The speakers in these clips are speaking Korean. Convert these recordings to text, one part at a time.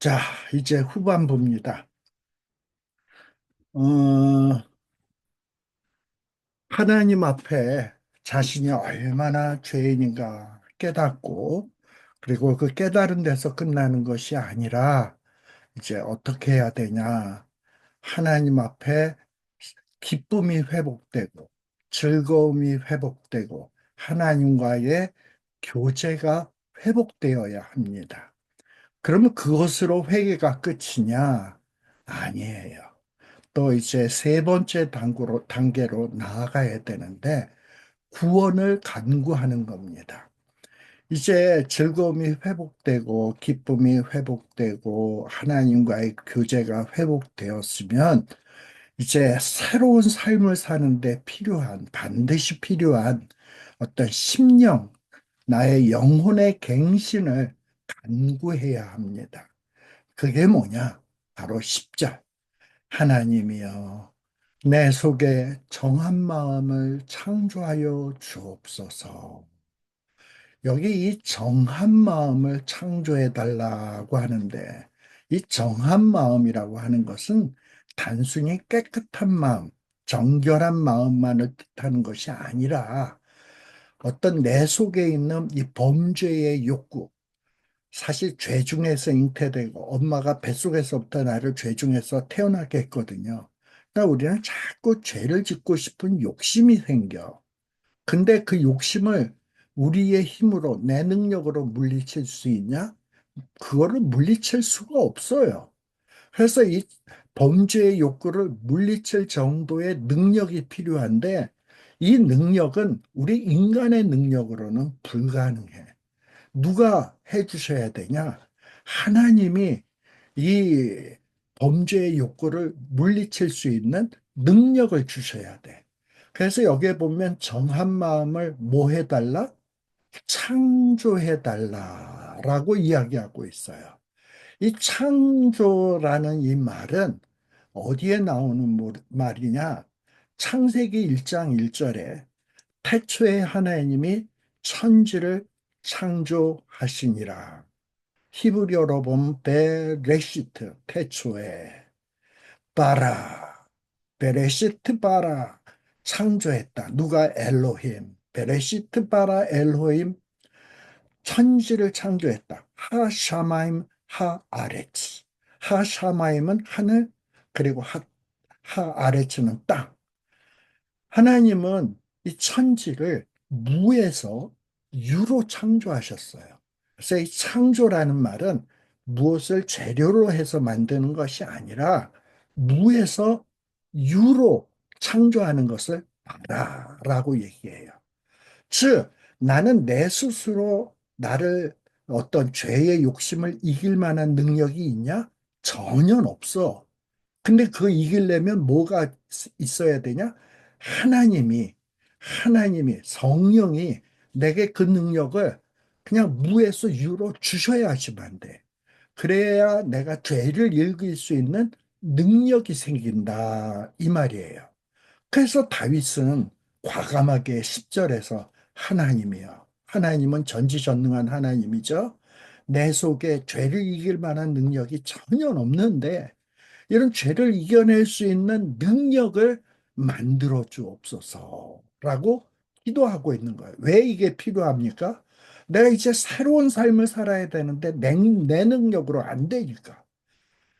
자, 이제 후반부입니다. 어, 하나님 앞에 자신이 얼마나 죄인인가 깨닫고, 그리고 그 깨달은 데서 끝나는 것이 아니라, 이제 어떻게 해야 되냐. 하나님 앞에 기쁨이 회복되고, 즐거움이 회복되고, 하나님과의 교제가 회복되어야 합니다. 그러면 그것으로 회개가 끝이냐? 아니에요. 또 이제 세 번째 단계로 나아가야 되는데 구원을 간구하는 겁니다. 이제 즐거움이 회복되고 기쁨이 회복되고 하나님과의 교제가 회복되었으면 이제 새로운 삶을 사는데 반드시 필요한 어떤 심령, 나의 영혼의 갱신을 간구해야 합니다. 그게 뭐냐? 바로 10절. 하나님이여, 내 속에 정한 마음을 창조하여 주옵소서. 여기 이 정한 마음을 창조해 달라고 하는데, 이 정한 마음이라고 하는 것은 단순히 깨끗한 마음, 정결한 마음만을 뜻하는 것이 아니라 어떤 내 속에 있는 이 범죄의 욕구, 사실 죄 중에서 잉태되고 엄마가 뱃속에서부터 나를 죄 중에서 태어나게 했거든요. 그러니까 우리는 자꾸 죄를 짓고 싶은 욕심이 생겨. 근데 그 욕심을 우리의 힘으로, 내 능력으로 물리칠 수 있냐? 그거를 물리칠 수가 없어요. 그래서 이 범죄의 욕구를 물리칠 정도의 능력이 필요한데 이 능력은 우리 인간의 능력으로는 불가능해. 누가 해주셔야 되냐? 하나님이 이 범죄의 욕구를 물리칠 수 있는 능력을 주셔야 돼. 그래서 여기에 보면 정한 마음을 뭐 해달라? 창조해달라라고 이야기하고 있어요. 이 창조라는 이 말은 어디에 나오는 말이냐? 창세기 1장 1절에 태초에 하나님이 천지를 창조하시니라. 히브리어로 보면 베레시트, 태초에, 바라, 베레시트 바라, 창조했다. 누가? 엘로힘. 베레시트 바라 엘로힘, 천지를 창조했다. 하샤마임 하아레츠. 하샤마임은 하늘, 그리고 하아레츠는 땅. 하나님은 이 천지를 무에서 유로 창조하셨어요. 그래서 이 창조라는 말은 무엇을 재료로 해서 만드는 것이 아니라 무에서 유로 창조하는 것을 알아라고 얘기해요. 즉, 나는 내 스스로 나를 어떤 죄의 욕심을 이길 만한 능력이 있냐? 전혀 없어. 근데 그 이기려면 뭐가 있어야 되냐? 하나님이, 성령이 내게 그 능력을 그냥 무에서 유로 주셔야지만 돼. 그래야 내가 죄를 읽을 수 있는 능력이 생긴다. 이 말이에요. 그래서 다윗은 과감하게 10절에서 하나님이요. 하나님은 전지전능한 하나님이죠. 내 속에 죄를 이길 만한 능력이 전혀 없는데 이런 죄를 이겨낼 수 있는 능력을 만들어 주옵소서라고 기도하고 있는 거예요. 왜 이게 필요합니까? 내가 이제 새로운 삶을 살아야 되는데 내 능력으로 안 되니까.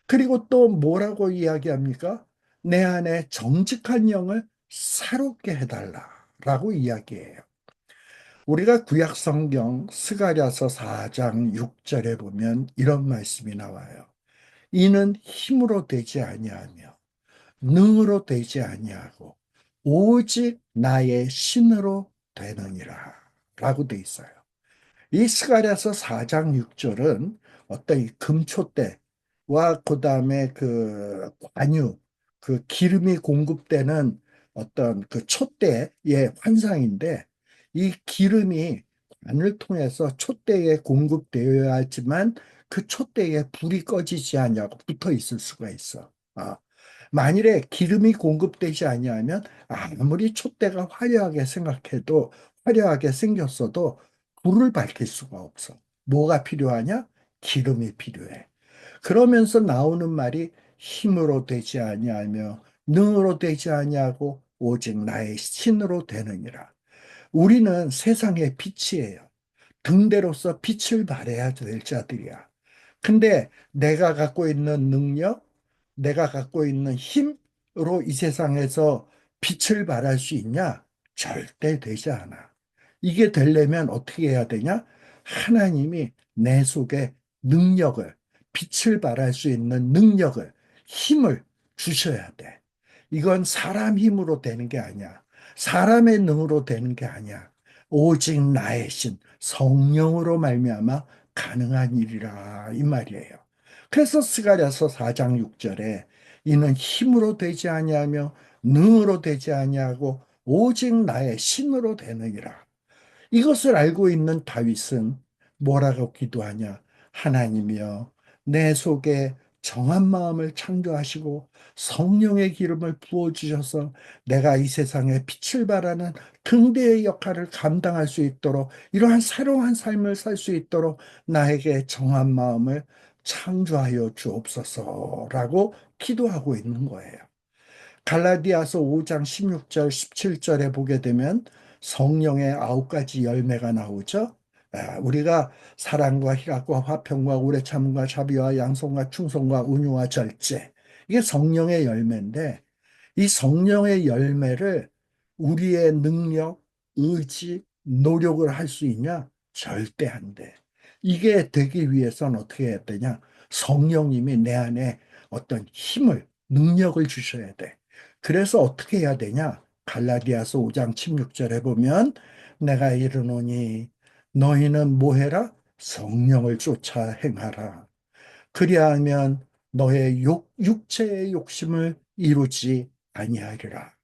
그리고 또 뭐라고 이야기합니까? 내 안에 정직한 영을 새롭게 해달라라고 이야기해요. 우리가 구약 성경 스가랴서 4장 6절에 보면 이런 말씀이 나와요. 이는 힘으로 되지 아니하며 능으로 되지 아니하고 오직 나의 신으로 되느니라 라고 돼 있어요. 이 스가랴서 4장 6절은 어떤 이 금초대와 그다음에 그 관유, 그 기름이 공급되는 어떤 그 촛대의 환상인데 이 기름이 관을 통해서 촛대에 공급되어야 하지만 그 촛대에 불이 꺼지지 않냐고 붙어 있을 수가 있어. 만일에 기름이 공급되지 아니하면 아무리 촛대가 화려하게 생겼어도 불을 밝힐 수가 없어. 뭐가 필요하냐? 기름이 필요해. 그러면서 나오는 말이 힘으로 되지 아니하며 능으로 되지 아니하고 오직 나의 신으로 되느니라. 우리는 세상의 빛이에요. 등대로서 빛을 발해야 될 자들이야. 근데 내가 갖고 있는 능력, 내가 갖고 있는 힘으로 이 세상에서 빛을 발할 수 있냐? 절대 되지 않아. 이게 되려면 어떻게 해야 되냐? 하나님이 내 속에 능력을, 빛을 발할 수 있는 능력을, 힘을 주셔야 돼. 이건 사람 힘으로 되는 게 아니야. 사람의 능으로 되는 게 아니야. 오직 나의 신, 성령으로 말미암아 가능한 일이라 이 말이에요. 그래서 스가랴서 4장 6절에 이는 힘으로 되지 아니하며 능으로 되지 아니하고 오직 나의 신으로 되느니라. 이것을 알고 있는 다윗은 뭐라고 기도하냐? 하나님이여, 내 속에 정한 마음을 창조하시고 성령의 기름을 부어주셔서 내가 이 세상에 빛을 발하는 등대의 역할을 감당할 수 있도록 이러한 새로운 삶을 살 수 있도록 나에게 정한 마음을 창조하여 주옵소서라고 기도하고 있는 거예요. 갈라디아서 5장 16절, 17절에 보게 되면 성령의 9가지 열매가 나오죠. 우리가 사랑과 희락과 화평과 오래 참음과 자비와 양성과 충성과 온유와 절제. 이게 성령의 열매인데 이 성령의 열매를 우리의 능력, 의지, 노력을 할 수 있냐? 절대 안 돼. 이게 되기 위해서는 어떻게 해야 되냐? 성령님이 내 안에 어떤 힘을, 능력을 주셔야 돼. 그래서 어떻게 해야 되냐? 갈라디아서 5장 16절에 보면 내가 이르노니 너희는 뭐 해라? 성령을 쫓아 행하라. 그리하면 너의 육체의 욕심을 이루지 아니하리라.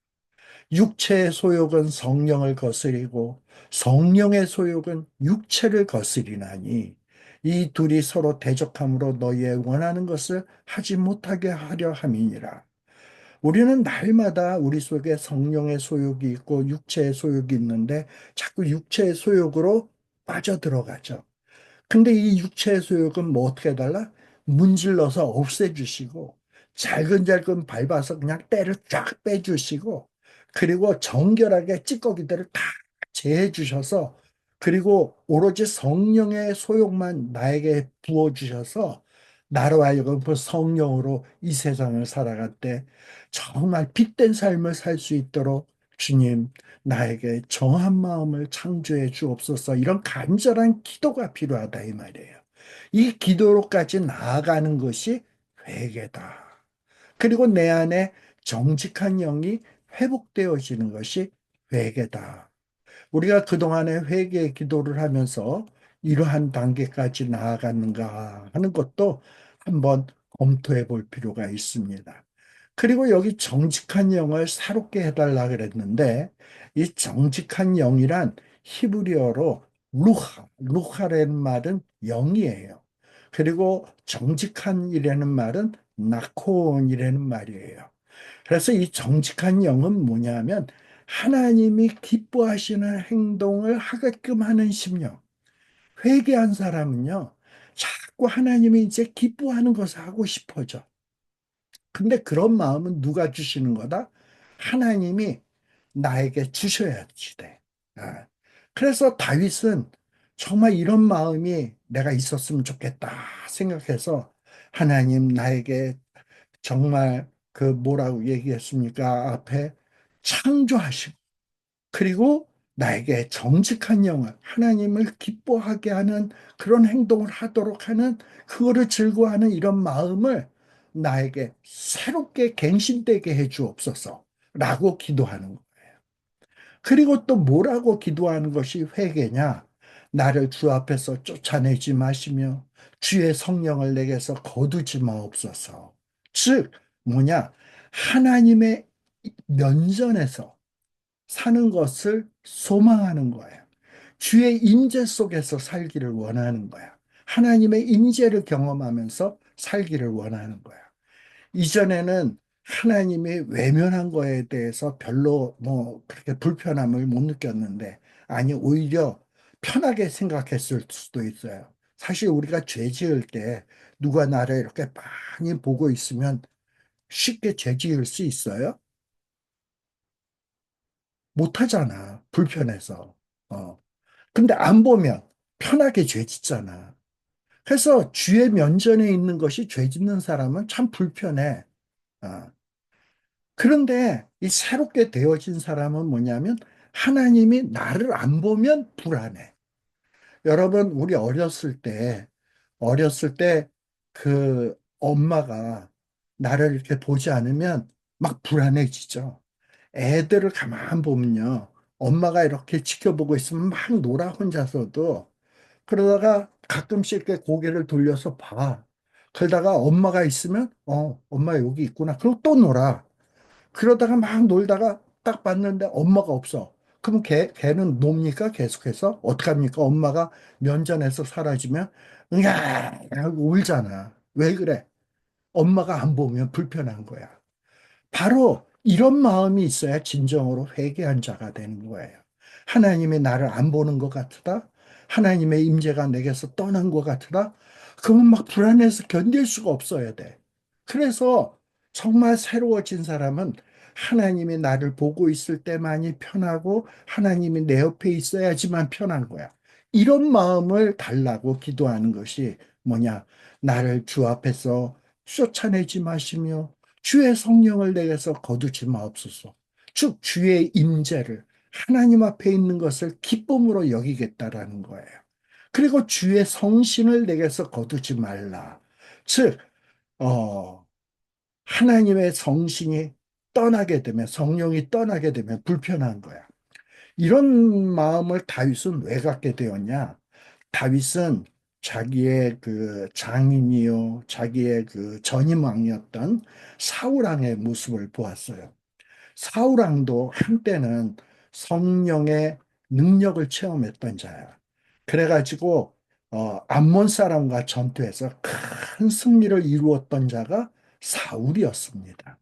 육체의 소욕은 성령을 거스리고 성령의 소욕은 육체를 거스리나니 이 둘이 서로 대적함으로 너희의 원하는 것을 하지 못하게 하려 함이니라. 우리는 날마다 우리 속에 성령의 소욕이 있고 육체의 소욕이 있는데 자꾸 육체의 소욕으로 빠져들어가죠. 근데 이 육체의 소욕은 뭐 어떻게 해달라? 문질러서 없애주시고 잘근잘근 밟아서 그냥 때를 쫙 빼주시고 그리고 정결하게 찌꺼기들을 다 제해주셔서 그리고 오로지 성령의 소욕만 나에게 부어주셔서 나로 하여금 그 성령으로 이 세상을 살아갈 때 정말 빛된 삶을 살 수 있도록 주님 나에게 정한 마음을 창조해 주옵소서 이런 간절한 기도가 필요하다 이 말이에요. 이 기도로까지 나아가는 것이 회개다. 그리고 내 안에 정직한 영이 회복되어지는 것이 회개다. 우리가 그동안에 회개 기도를 하면서 이러한 단계까지 나아갔는가 하는 것도 한번 검토해 볼 필요가 있습니다. 그리고 여기 정직한 영을 사롭게 해달라 그랬는데 이 정직한 영이란 히브리어로 루하라는 말은 영이에요. 그리고 정직한이라는 말은 나콘이라는 말이에요. 그래서 이 정직한 영은 뭐냐면 하나님이 기뻐하시는 행동을 하게끔 하는 심령. 회개한 사람은요, 자꾸 하나님이 이제 기뻐하는 것을 하고 싶어져. 근데 그런 마음은 누가 주시는 거다? 하나님이 나에게 주셔야지 돼. 아, 그래서 다윗은 정말 이런 마음이 내가 있었으면 좋겠다 생각해서 하나님 나에게 정말 그 뭐라고 얘기했습니까? 앞에 창조하시고 그리고 나에게 정직한 영을 하나님을 기뻐하게 하는 그런 행동을 하도록 하는 그거를 즐거워하는 이런 마음을 나에게 새롭게 갱신되게 해 주옵소서라고 기도하는 거예요. 그리고 또 뭐라고 기도하는 것이 회개냐? 나를 주 앞에서 쫓아내지 마시며 주의 성령을 내게서 거두지 마옵소서. 즉 뭐냐? 하나님의 면전에서 사는 것을 소망하는 거예요. 주의 임재 속에서 살기를 원하는 거야. 하나님의 임재를 경험하면서 살기를 원하는 거야. 이전에는 하나님이 외면한 거에 대해서 별로 뭐 그렇게 불편함을 못 느꼈는데, 아니, 오히려 편하게 생각했을 수도 있어요. 사실 우리가 죄 지을 때 누가 나를 이렇게 많이 보고 있으면 쉽게 죄 지을 수 있어요? 못 하잖아. 불편해서. 어. 근데 안 보면 편하게 죄 짓잖아. 그래서 주의 면전에 있는 것이 죄 짓는 사람은 참 불편해. 어. 그런데 이 새롭게 되어진 사람은 뭐냐면 하나님이 나를 안 보면 불안해. 여러분, 우리 어렸을 때 그 엄마가 나를 이렇게 보지 않으면 막 불안해지죠. 애들을 가만 보면요. 엄마가 이렇게 지켜보고 있으면 막 놀아, 혼자서도. 그러다가 가끔씩 이렇게 고개를 돌려서 봐. 그러다가 엄마가 있으면, 엄마 여기 있구나. 그리고 또 놀아. 그러다가 막 놀다가 딱 봤는데 엄마가 없어. 그럼 걔는 놉니까? 계속해서? 어떡합니까? 엄마가 면전에서 사라지면, 으야! 하고 울잖아. 왜 그래? 엄마가 안 보면 불편한 거야. 바로 이런 마음이 있어야 진정으로 회개한 자가 되는 거예요. 하나님이 나를 안 보는 것 같으다. 하나님의 임재가 내게서 떠난 것 같으다. 그러면 막 불안해서 견딜 수가 없어야 돼. 그래서 정말 새로워진 사람은 하나님이 나를 보고 있을 때만이 편하고 하나님이 내 옆에 있어야지만 편한 거야. 이런 마음을 달라고 기도하는 것이 뭐냐? 나를 주 앞에서 쫓아내지 마시며 주의 성령을 내게서 거두지 마옵소서. 즉 주의 임재를 하나님 앞에 있는 것을 기쁨으로 여기겠다라는 거예요. 그리고 주의 성신을 내게서 거두지 말라. 즉 하나님의 성신이 떠나게 되면 성령이 떠나게 되면 불편한 거야. 이런 마음을 다윗은 왜 갖게 되었냐? 다윗은 자기의 그 장인이요, 자기의 그 전임 왕이었던 사울 왕의 모습을 보았어요. 사울 왕도 한때는 성령의 능력을 체험했던 자야. 그래가지고 암몬 사람과 전투에서 큰 승리를 이루었던 자가 사울이었습니다.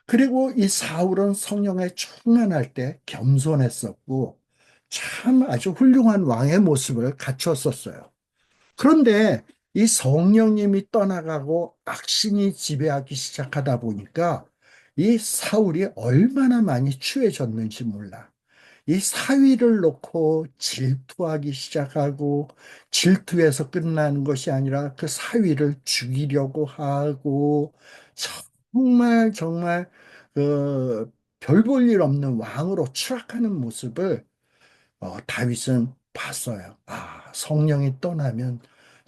그리고 이 사울은 성령에 충만할 때 겸손했었고 참 아주 훌륭한 왕의 모습을 갖추었었어요. 그런데 이 성령님이 떠나가고 악신이 지배하기 시작하다 보니까 이 사울이 얼마나 많이 취해졌는지 몰라. 이 사위를 놓고 질투하기 시작하고 질투에서 끝나는 것이 아니라 그 사위를 죽이려고 하고 정말 정말 그 별 볼 일 없는 왕으로 추락하는 모습을 다윗은 봤어요. 아, 성령이 떠나면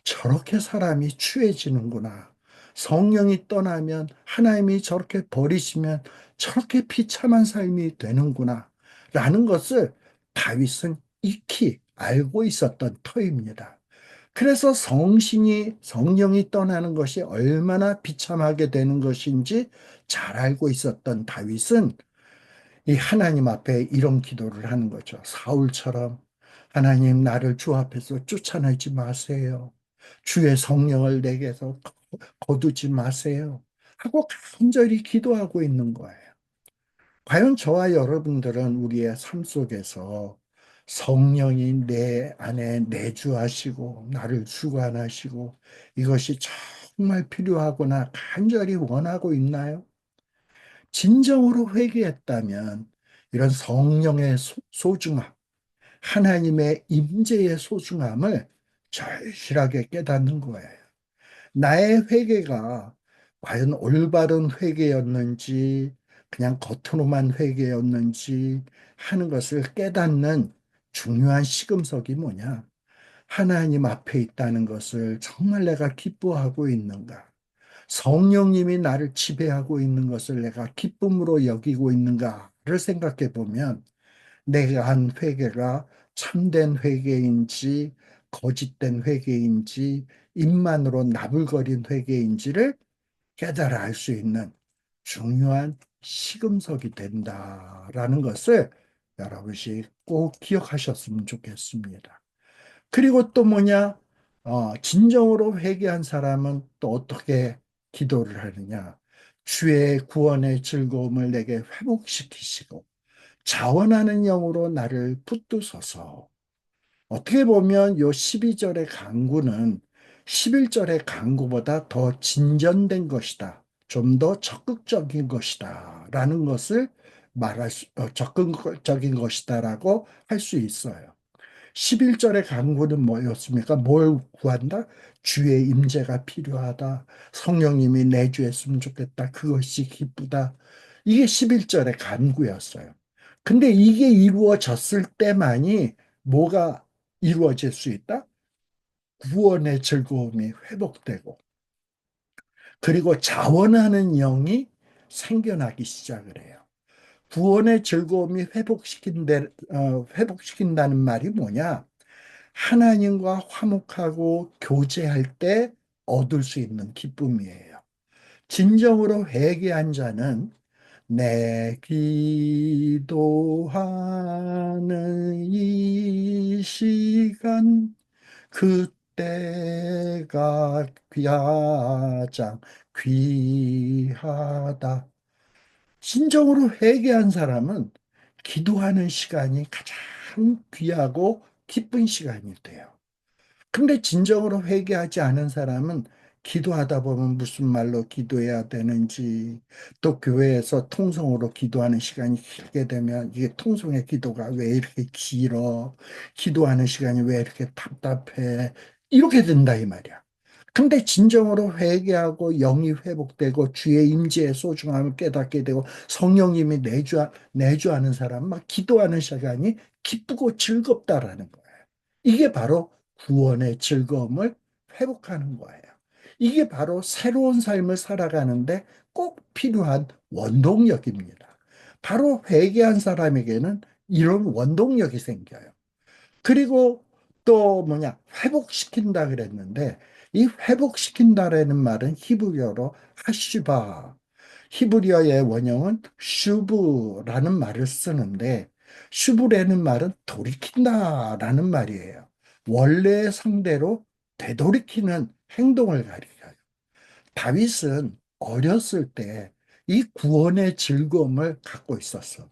저렇게 사람이 취해지는구나. 성령이 떠나면 하나님이 저렇게 버리시면 저렇게 비참한 삶이 되는구나. 라는 것을 다윗은 익히 알고 있었던 터입니다. 그래서 성령이 떠나는 것이 얼마나 비참하게 되는 것인지 잘 알고 있었던 다윗은 이 하나님 앞에 이런 기도를 하는 거죠. 사울처럼 하나님 나를 주 앞에서 쫓아내지 마세요. 주의 성령을 내게서 거두지 마세요. 하고 간절히 기도하고 있는 거예요. 과연 저와 여러분들은 우리의 삶 속에서 성령이 내 안에 내주하시고 나를 주관하시고 이것이 정말 필요하거나 간절히 원하고 있나요? 진정으로 회개했다면 이런 성령의 소중함, 하나님의 임재의 소중함을 절실하게 깨닫는 거예요. 나의 회개가 과연 올바른 회개였는지, 그냥 겉으로만 회개였는지 하는 것을 깨닫는 중요한 시금석이 뭐냐? 하나님 앞에 있다는 것을 정말 내가 기뻐하고 있는가? 성령님이 나를 지배하고 있는 것을 내가 기쁨으로 여기고 있는가를 생각해 보면 내가 한 회개가 참된 회개인지 거짓된 회개인지 입만으로 나불거린 회개인지를 깨달아 알 수 있는 중요한 시금석이 된다라는 것을 여러분이 꼭 기억하셨으면 좋겠습니다. 그리고 또 뭐냐? 진정으로 회개한 사람은 또 어떻게 기도를 하느냐? 주의 구원의 즐거움을 내게 회복시키시고 자원하는 영으로 나를 붙드소서. 어떻게 보면 요 12절의 강구는 11절의 강구보다 더 진전된 것이다. 좀 더 적극적인 것이다. 라는 것을 적극적인 것이다라고 할 수 있어요. 11절의 강구는 뭐였습니까? 뭘 구한다? 주의 임재가 필요하다. 성령님이 내주했으면 좋겠다. 그것이 기쁘다. 이게 11절의 간구였어요. 근데 이게 이루어졌을 때만이 뭐가 이루어질 수 있다? 구원의 즐거움이 회복되고, 그리고 자원하는 영이 생겨나기 시작을 해요. 구원의 즐거움이 회복시킨다는 말이 뭐냐? 하나님과 화목하고 교제할 때 얻을 수 있는 기쁨이에요. 진정으로 회개한 자는 내 기도하는 이 시간 그때가 가장 귀하다. 진정으로 회개한 사람은 기도하는 시간이 가장 귀하고 기쁜 시간이 돼요. 근데 진정으로 회개하지 않은 사람은 기도하다 보면 무슨 말로 기도해야 되는지, 또 교회에서 통성으로 기도하는 시간이 길게 되면 이게 통성의 기도가 왜 이렇게 길어? 기도하는 시간이 왜 이렇게 답답해? 이렇게 된다 이 말이야. 근데 진정으로 회개하고 영이 회복되고 주의 임재의 소중함을 깨닫게 되고 성령님이 내주하는 사람 막 기도하는 시간이 기쁘고 즐겁다라는 거예요. 이게 바로 구원의 즐거움을 회복하는 거예요. 이게 바로 새로운 삶을 살아가는데 꼭 필요한 원동력입니다. 바로 회개한 사람에게는 이런 원동력이 생겨요. 그리고 또 뭐냐, 회복시킨다 그랬는데, 이 회복시킨다라는 말은 히브리어로 하시바, 히브리어의 원형은 슈브라는 말을 쓰는데, 슈브라는 말은 돌이킨다라는 말이에요. 원래의 상대로 되돌이키는 행동을 가리켜요. 다윗은 어렸을 때 이 구원의 즐거움을 갖고 있었어.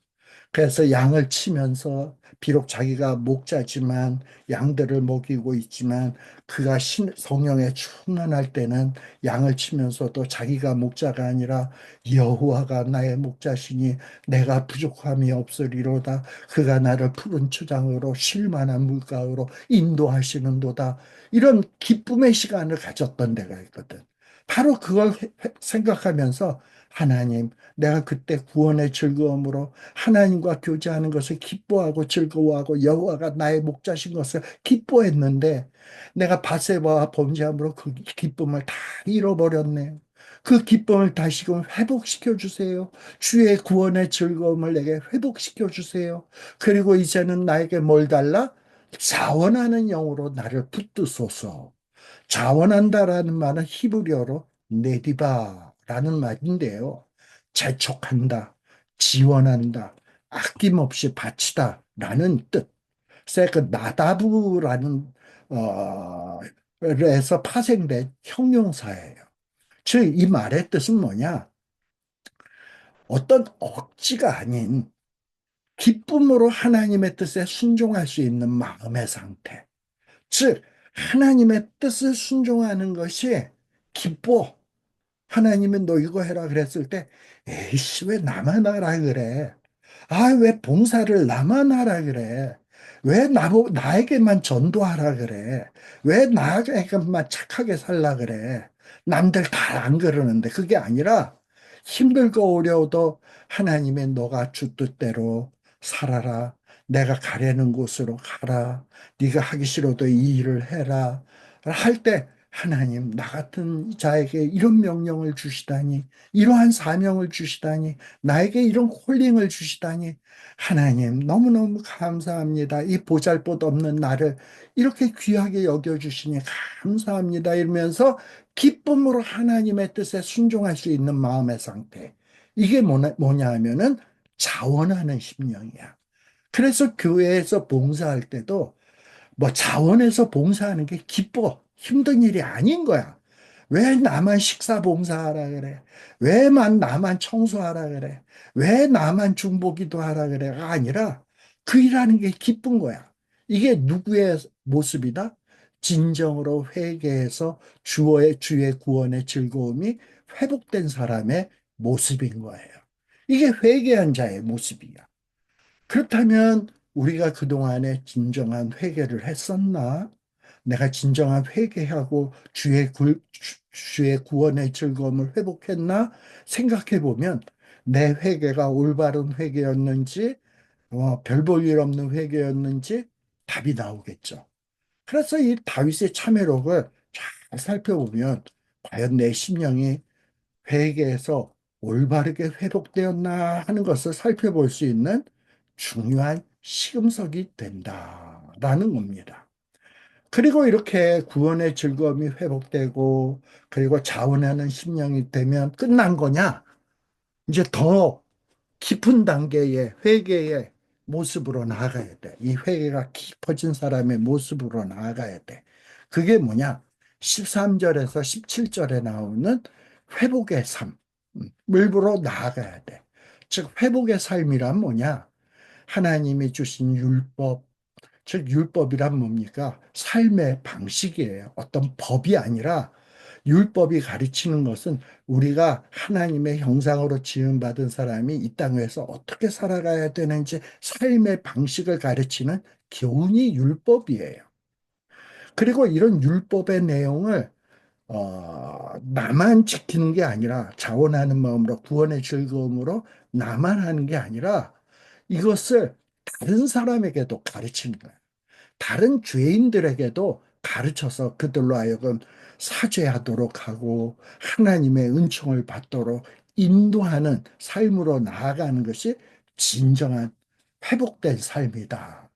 그래서 양을 치면서 비록 자기가 목자지만 양들을 먹이고 있지만 그가 성령에 충만할 때는 양을 치면서도 자기가 목자가 아니라 여호와가 나의 목자시니 내가 부족함이 없으리로다. 그가 나를 푸른 초장으로 쉴 만한 물가로 인도하시는도다. 이런 기쁨의 시간을 가졌던 데가 있거든. 바로 그걸 생각하면서 하나님, 내가 그때 구원의 즐거움으로 하나님과 교제하는 것을 기뻐하고 즐거워하고 여호와가 나의 목자신 것을 기뻐했는데 내가 바세바와 범죄함으로 그 기쁨을 다 잃어버렸네. 그 기쁨을 다시금 회복시켜 주세요. 주의 구원의 즐거움을 내게 회복시켜 주세요. 그리고 이제는 나에게 뭘 달라? 자원하는 영으로 나를 붙드소서. 자원한다라는 말은 히브리어로 네디바라는 말인데요. 재촉한다, 지원한다, 아낌없이 바치다라는 뜻. 그래서 그 나다브라는 에서 파생된 형용사예요. 즉, 이 말의 뜻은 뭐냐? 어떤 억지가 아닌 기쁨으로 하나님의 뜻에 순종할 수 있는 마음의 상태. 즉, 하나님의 뜻을 순종하는 것이 기뻐. 하나님은 너 이거 해라 그랬을 때, 에이씨, 왜 나만 하라 그래? 아, 왜 봉사를 나만 하라 그래? 왜 나에게만 전도하라 그래? 왜 나에게만 착하게 살라 그래? 남들 다 안 그러는데 그게 아니라 힘들고 어려워도 하나님의 너가 주 뜻대로 살아라. 내가 가려는 곳으로 가라. 네가 하기 싫어도 이 일을 해라. 할 때 하나님 나 같은 자에게 이런 명령을 주시다니 이러한 사명을 주시다니 나에게 이런 콜링을 주시다니 하나님 너무너무 감사합니다. 이 보잘것없는 나를 이렇게 귀하게 여겨주시니 감사합니다. 이러면서 기쁨으로 하나님의 뜻에 순종할 수 있는 마음의 상태. 이게 뭐냐 하면은 자원하는 심령이야. 그래서 교회에서 봉사할 때도 뭐 자원해서 봉사하는 게 기뻐. 힘든 일이 아닌 거야. 왜 나만 식사 봉사하라 그래? 나만 청소하라 그래? 왜 나만 중보기도 하라 그래?가 아니라 그 일하는 게 기쁜 거야. 이게 누구의 모습이다? 진정으로 회개해서 주의 구원의 즐거움이 회복된 사람의 모습인 거예요. 이게 회개한 자의 모습이야. 그렇다면 우리가 그동안에 진정한 회개를 했었나? 내가 진정한 회개하고 주의 구원의 즐거움을 회복했나? 생각해 보면 내 회개가 올바른 회개였는지, 별 볼 일 없는 회개였는지 답이 나오겠죠. 그래서 이 다윗의 참회록을 잘 살펴보면 과연 내 심령이 회개에서 올바르게 회복되었나 하는 것을 살펴볼 수 있는 중요한 시금석이 된다라는 겁니다. 그리고 이렇게 구원의 즐거움이 회복되고 그리고 자원하는 심령이 되면 끝난 거냐? 이제 더 깊은 단계의 회개의 모습으로 나아가야 돼. 이 회개가 깊어진 사람의 모습으로 나아가야 돼. 그게 뭐냐? 13절에서 17절에 나오는 회복의 삶을 나아가야 돼. 즉, 회복의 삶이란 뭐냐? 하나님이 주신 율법, 즉, 율법이란 뭡니까? 삶의 방식이에요. 어떤 법이 아니라 율법이 가르치는 것은 우리가 하나님의 형상으로 지음받은 사람이 이 땅에서 어떻게 살아가야 되는지 삶의 방식을 가르치는 교훈이 율법이에요. 그리고 이런 율법의 내용을 나만 지키는 게 아니라 자원하는 마음으로 구원의 즐거움으로 나만 하는 게 아니라 이것을 다른 사람에게도 가르치는 거예요. 다른 죄인들에게도 가르쳐서 그들로 하여금 사죄하도록 하고 하나님의 은총을 받도록 인도하는 삶으로 나아가는 것이 진정한 회복된 삶이다.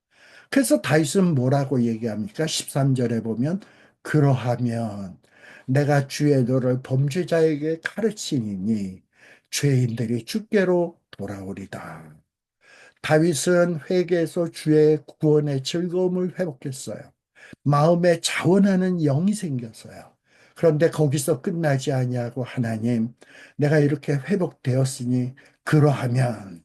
그래서 다윗은 뭐라고 얘기합니까? 13절에 보면 그러하면 내가 주의 도를 범죄자에게 가르치니 죄인들이 주께로 돌아오리다. 다윗은 회개에서 주의 구원의 즐거움을 회복했어요. 마음에 자원하는 영이 생겼어요. 그런데 거기서 끝나지 아니하고 하나님, 내가 이렇게 회복되었으니 그러하면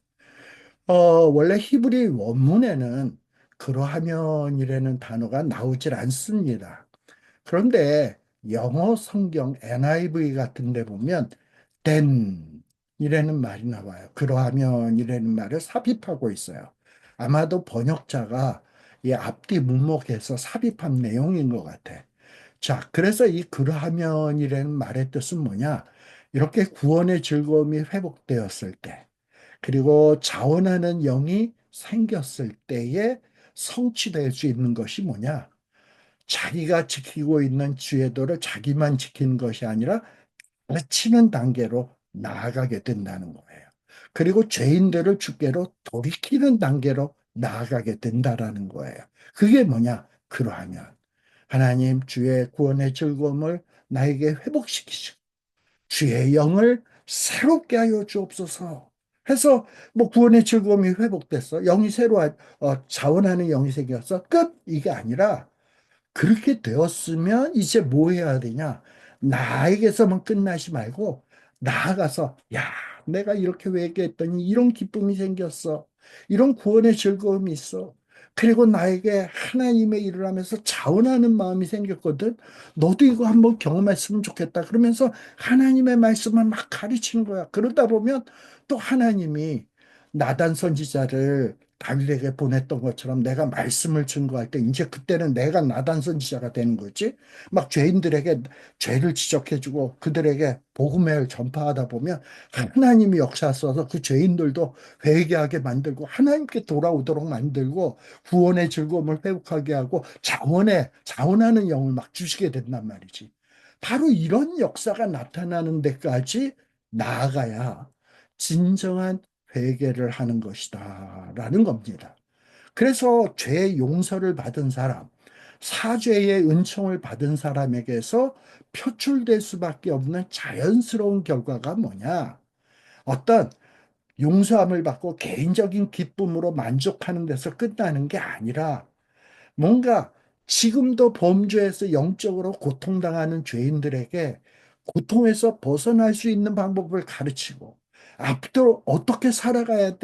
원래 히브리 원문에는 그러하면이라는 단어가 나오질 않습니다. 그런데 영어 성경 NIV 같은 데 보면 then 이라는 말이 나와요. 그러하면 이라는 말을 삽입하고 있어요. 아마도 번역자가 이 앞뒤 문목에서 삽입한 내용인 것 같아. 자, 그래서 이 그러하면이라는 말의 뜻은 뭐냐? 이렇게 구원의 즐거움이 회복되었을 때, 그리고 자원하는 영이 생겼을 때에 성취될 수 있는 것이 뭐냐? 자기가 지키고 있는 주의도를 자기만 지키는 것이 아니라 가르치는 단계로 나아가게 된다는 거예요. 그리고 죄인들을 주께로 돌이키는 단계로 나아가게 된다라는 거예요. 그게 뭐냐? 그러하면 하나님 주의 구원의 즐거움을 나에게 회복시키시고 주의 영을 새롭게 하여 주옵소서. 해서 뭐 구원의 즐거움이 회복됐어. 영이 자원하는 영이 생겼어. 끝. 이게 아니라 그렇게 되었으면 이제 뭐 해야 되냐? 나에게서만 끝나지 말고 나아가서 야, 내가 이렇게 회개했더니 이런 기쁨이 생겼어. 이런 구원의 즐거움이 있어. 그리고 나에게 하나님의 일을 하면서 자원하는 마음이 생겼거든. 너도 이거 한번 경험했으면 좋겠다. 그러면서 하나님의 말씀을 막 가르치는 거야. 그러다 보면 또 하나님이 나단 선지자를 다윗에게 보냈던 것처럼 내가 말씀을 증거할 때 이제 그때는 내가 나단 선지자가 되는 거지. 막 죄인들에게 죄를 지적해주고 그들에게 복음을 전파하다 보면 하나님이 역사하셔서 그 죄인들도 회개하게 만들고 하나님께 돌아오도록 만들고 구원의 즐거움을 회복하게 하고 자원하는 영을 막 주시게 된단 말이지. 바로 이런 역사가 나타나는 데까지 나아가야 진정한 회개를 하는 것이다. 라는 겁니다. 그래서 죄 용서를 받은 사람, 사죄의 은총을 받은 사람에게서 표출될 수밖에 없는 자연스러운 결과가 뭐냐? 어떤 용서함을 받고 개인적인 기쁨으로 만족하는 데서 끝나는 게 아니라 뭔가 지금도 범죄에서 영적으로 고통당하는 죄인들에게 고통에서 벗어날 수 있는 방법을 가르치고 앞으로 어떻게 살아가야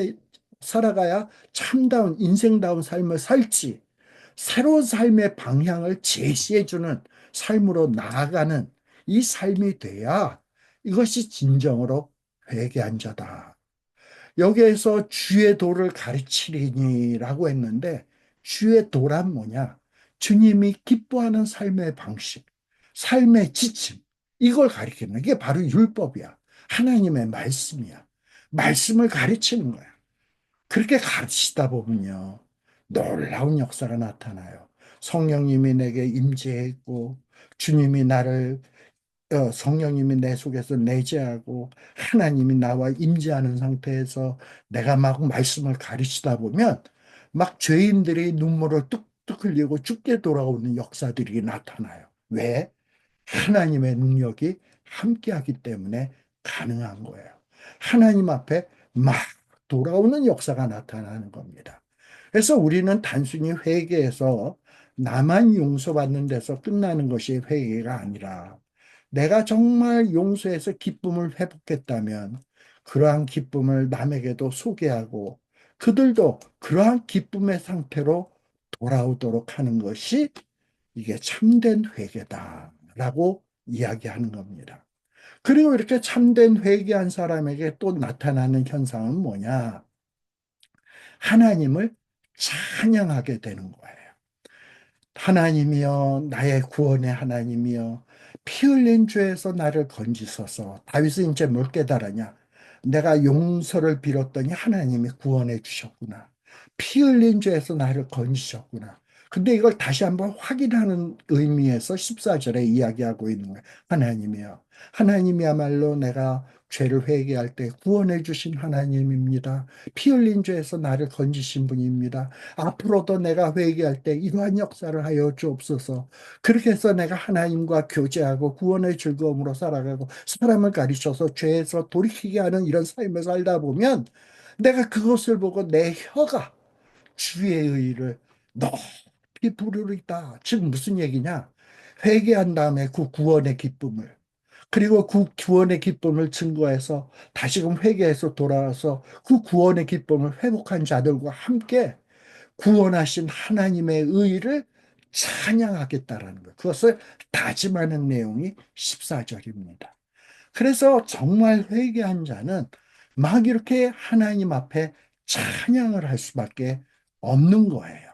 참다운 인생다운 삶을 살지 새로운 삶의 방향을 제시해주는 삶으로 나아가는 이 삶이 돼야 이것이 진정으로 회개한 자다. 여기에서 주의 도를 가르치리니라고 했는데 주의 도란 뭐냐? 주님이 기뻐하는 삶의 방식, 삶의 지침, 이걸 가리키는 게 바로 율법이야. 하나님의 말씀이야. 말씀을 가르치는 거야. 그렇게 가르치다 보면요. 놀라운 역사가 나타나요. 성령님이 내게 임재했고 주님이 나를 성령님이 내 속에서 내재하고 하나님이 나와 임재하는 상태에서 내가 막 말씀을 가르치다 보면 막 죄인들이 눈물을 뚝뚝 흘리고 죽게 돌아오는 역사들이 나타나요. 왜? 하나님의 능력이 함께하기 때문에 가능한 거예요. 하나님 앞에 막 돌아오는 역사가 나타나는 겁니다. 그래서 우리는 단순히 회개해서 나만 용서받는 데서 끝나는 것이 회개가 아니라 내가 정말 용서해서 기쁨을 회복했다면 그러한 기쁨을 남에게도 소개하고 그들도 그러한 기쁨의 상태로 돌아오도록 하는 것이 이게 참된 회개다라고 이야기하는 겁니다. 그리고 이렇게 참된 회개한 사람에게 또 나타나는 현상은 뭐냐? 하나님을 찬양하게 되는 거예요. 하나님이여 나의 구원의 하나님이여 피 흘린 죄에서 나를 건지소서. 다윗은 이제 뭘 깨달았냐? 내가 용서를 빌었더니 하나님이 구원해 주셨구나. 피 흘린 죄에서 나를 건지셨구나. 근데 이걸 다시 한번 확인하는 의미에서 14절에 이야기하고 있는 거예요. 하나님이여. 하나님이야말로 내가 죄를 회개할 때 구원해 주신 하나님입니다. 피 흘린 죄에서 나를 건지신 분입니다. 앞으로도 내가 회개할 때 이러한 역사를 하여 주옵소서. 그렇게 해서 내가 하나님과 교제하고 구원의 즐거움으로 살아가고 사람을 가르쳐서 죄에서 돌이키게 하는 이런 삶을 살다 보면 내가 그것을 보고 내 혀가 주의 의를 높이 부르리다. 즉 무슨 얘기냐? 회개한 다음에 그 구원의 기쁨을 그리고 그 구원의 기쁨을 증거해서 다시금 회개해서 돌아와서 그 구원의 기쁨을 회복한 자들과 함께 구원하신 하나님의 의를 찬양하겠다라는 것. 그것을 다짐하는 내용이 14절입니다. 그래서 정말 회개한 자는 막 이렇게 하나님 앞에 찬양을 할 수밖에 없는 거예요.